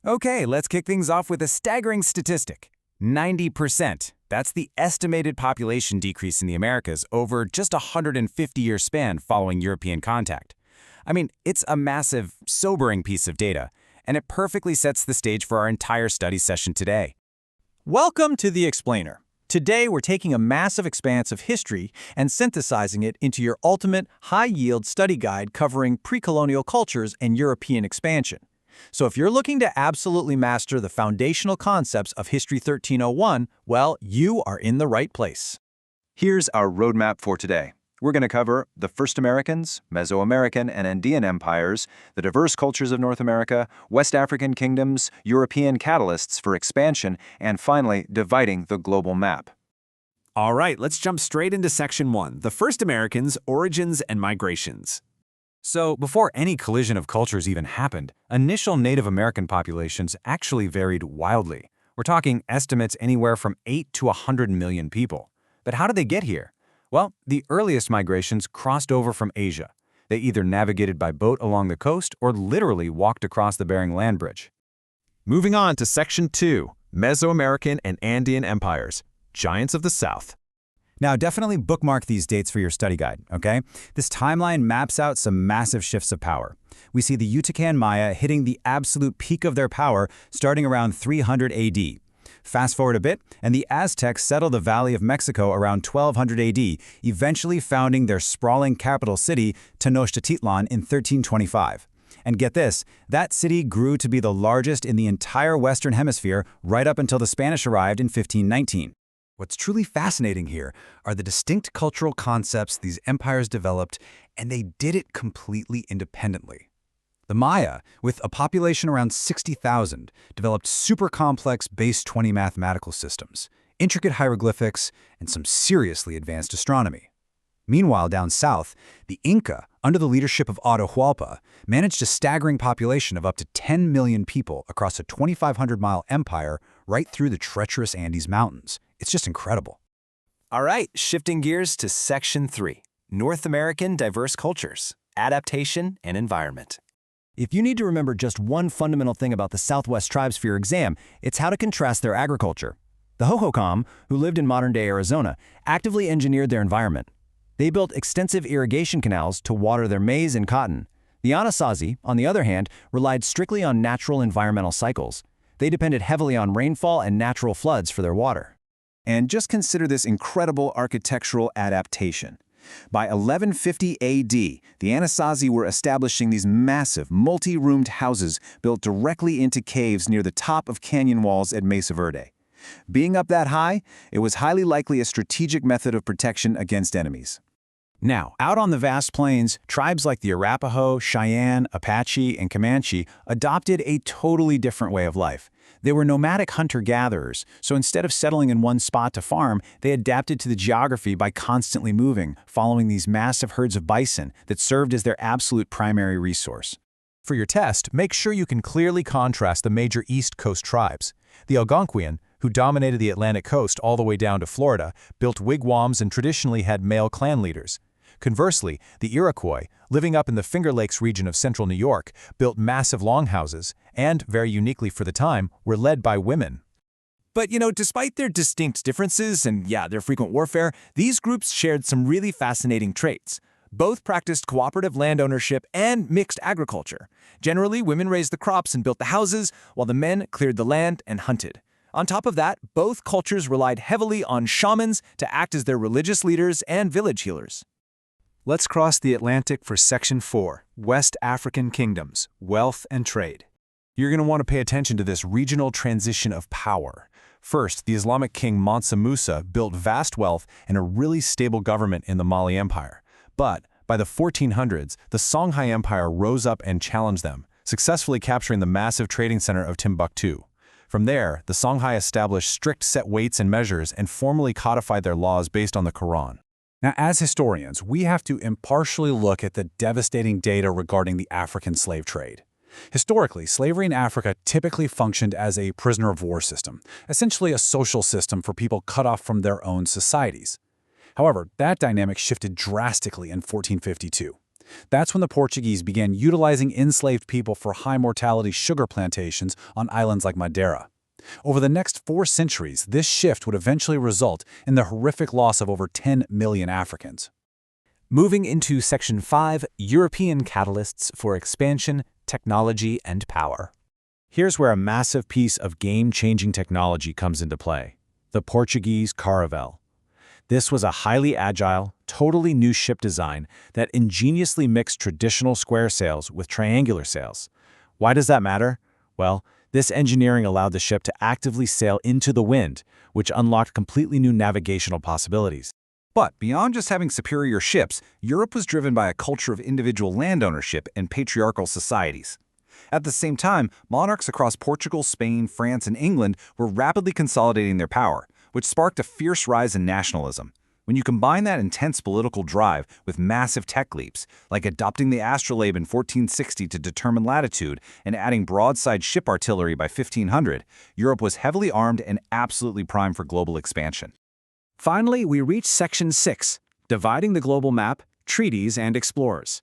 Okay, let's kick things off with a staggering statistic. 90%. That's the estimated population decrease in the Americas over just a 150-year span following European contact. I mean, it's a massive, sobering piece of data, and it perfectly sets the stage for our entire study session today. Welcome to The Explainer. Today we're taking a massive expanse of history and synthesizing it into your ultimate high-yield study guide covering pre-colonial cultures and European expansion. So if you're looking to absolutely master the foundational concepts of History 1301, well, you are in the right place. Here's our roadmap for today. We're going to cover the first Americans, Mesoamerican and Andean empires, the diverse cultures of North America, West African kingdoms, European catalysts for expansion, and finally, dividing the global map. All right, let's jump straight into Section 1, the first Americans, origins and migrations. So, before any collision of cultures even happened, initial Native American populations actually varied wildly. We're talking estimates anywhere from 8 to 100 million people. But how did they get here? Well, the earliest migrations crossed over from Asia. They either navigated by boat along the coast or literally walked across the Bering Land Bridge. Moving on to Section 2, Mesoamerican and Andean empires, giants of the South. Now, definitely bookmark these dates for your study guide, okay? This timeline maps out some massive shifts of power. We see the Yucatán Maya hitting the absolute peak of their power starting around 300 AD. Fast forward a bit, and the Aztecs settle the Valley of Mexico around 1200 AD, eventually founding their sprawling capital city, Tenochtitlan, in 1325. And get this, that city grew to be the largest in the entire Western Hemisphere right up until the Spanish arrived in 1519. What's truly fascinating here are the distinct cultural concepts these empires developed, and they did it completely independently. The Maya, with a population around 60,000, developed super complex base 20 mathematical systems, intricate hieroglyphics, and some seriously advanced astronomy. Meanwhile, down south, the Inca, under the leadership of Atahualpa, managed a staggering population of up to 10 million people across a 2,500-mile empire right through the treacherous Andes Mountains. It's just incredible. All right, shifting gears to Section 3, North American diverse cultures, adaptation and environment. If you need to remember just one fundamental thing about the Southwest tribes for your exam, it's how to contrast their agriculture. The Hohokam, who lived in modern-day Arizona, actively engineered their environment. They built extensive irrigation canals to water their maize and cotton. The Anasazi, on the other hand, relied strictly on natural environmental cycles. They depended heavily on rainfall and natural floods for their water. And just consider this incredible architectural adaptation. By 1150 AD, the Anasazi were establishing these massive, multi-roomed houses built directly into caves near the top of canyon walls at Mesa Verde. Being up that high, it was highly likely a strategic method of protection against enemies. Now, out on the vast plains, tribes like the Arapaho, Cheyenne, Apache, and Comanche adopted a totally different way of life. They were nomadic hunter-gatherers, so instead of settling in one spot to farm, they adapted to the geography by constantly moving, following these massive herds of bison that served as their absolute primary resource. For your test, make sure you can clearly contrast the major East Coast tribes. The Algonquian, who dominated the Atlantic coast all the way down to Florida, built wigwams and traditionally had male clan leaders. Conversely, the Iroquois, living up in the Finger Lakes region of central New York, built massive longhouses and, very uniquely for the time, were led by women. But, despite their distinct differences and, their frequent warfare, these groups shared some really fascinating traits. Both practiced cooperative land ownership and mixed agriculture. Generally, women raised the crops and built the houses, while the men cleared the land and hunted. On top of that, both cultures relied heavily on shamans to act as their religious leaders and village healers. Let's cross the Atlantic for Section 4, West African Kingdoms, Wealth and Trade. You're going to want to pay attention to this regional transition of power. First, the Islamic king Mansa Musa built vast wealth and a really stable government in the Mali Empire. But by the 1400s, the Songhai Empire rose up and challenged them, successfully capturing the massive trading center of Timbuktu. From there, the Songhai established strict set weights and measures and formally codified their laws based on the Quran. Now, as historians, we have to impartially look at the devastating data regarding the African slave trade. Historically, slavery in Africa typically functioned as a prisoner of war system, essentially a social system for people cut off from their own societies. However, that dynamic shifted drastically in 1452. That's when the Portuguese began utilizing enslaved people for high-mortality sugar plantations on islands like Madeira. Over the next 4 centuries, this shift would eventually result in the horrific loss of over 10 million Africans. Moving into Section 5, European Catalysts for Expansion, Technology, and Power. Here's where a massive piece of game-changing technology comes into play: the Portuguese caravel. This was a highly agile, totally new ship design that ingeniously mixed traditional square sails with triangular sails. Why does that matter? Well, this engineering allowed the ship to actively sail into the wind, which unlocked completely new navigational possibilities. But beyond just having superior ships, Europe was driven by a culture of individual land ownership and patriarchal societies. At the same time, monarchs across Portugal, Spain, France, and England were rapidly consolidating their power, which sparked a fierce rise in nationalism. When you combine that intense political drive with massive tech leaps, like adopting the astrolabe in 1460 to determine latitude and adding broadside ship artillery by 1500, Europe was heavily armed and absolutely primed for global expansion. Finally, we reach Section 6, Dividing the Global Map, Treaties and Explorers.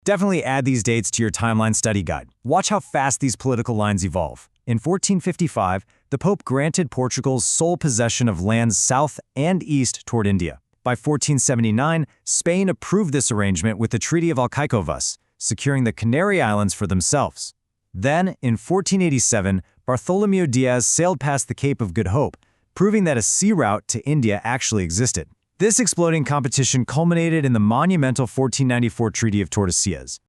Definitely add these dates to your timeline study guide. Watch how fast these political lines evolve. In 1455, the Pope granted Portugal's sole possession of lands south and east toward India. By 1479, Spain approved this arrangement with the Treaty of Alcaicovas, securing the Canary Islands for themselves. Then, in 1487, Bartholomew Diaz sailed past the Cape of Good Hope, proving that a sea route to India actually existed. This exploding competition culminated in the monumental 1494 Treaty of Tordesillas.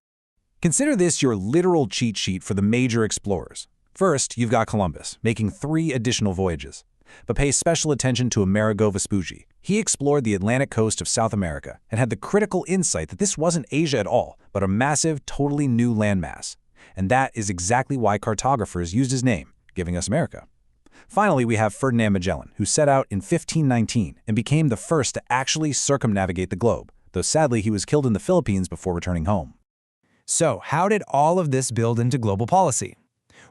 Consider this your literal cheat sheet for the major explorers. First, you've got Columbus, making 3 additional voyages. But pay special attention to Amerigo Vespucci. He explored the Atlantic coast of South America and had the critical insight that this wasn't Asia at all, but a massive, totally new landmass. And that is exactly why cartographers used his name, giving us America. Finally, we have Ferdinand Magellan, who set out in 1519 and became the first to actually circumnavigate the globe, though sadly he was killed in the Philippines before returning home. So, how did all of this build into global policy?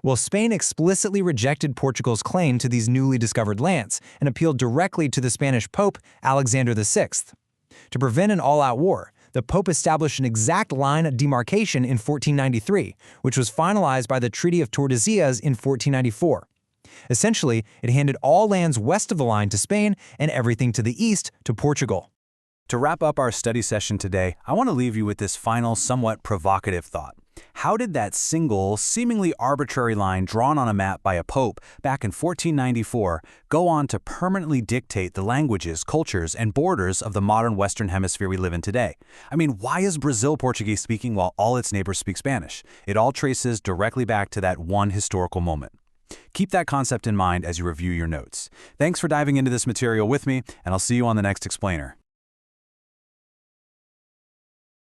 Well, Spain explicitly rejected Portugal's claim to these newly discovered lands and appealed directly to the Spanish Pope, Alexander VI. To prevent an all-out war, the Pope established an exact line of demarcation in 1493, which was finalized by the Treaty of Tordesillas in 1494. Essentially, it handed all lands west of the line to Spain and everything to the east to Portugal. To wrap up our study session today, I want to leave you with this final, somewhat provocative thought. How did that single, seemingly arbitrary line drawn on a map by a pope back in 1494 go on to permanently dictate the languages, cultures, and borders of the modern Western Hemisphere we live in today? I mean, why is Brazil Portuguese speaking while all its neighbors speak Spanish? It all traces directly back to that one historical moment. Keep that concept in mind as you review your notes. Thanks for diving into this material with me, and I'll see you on the next explainer.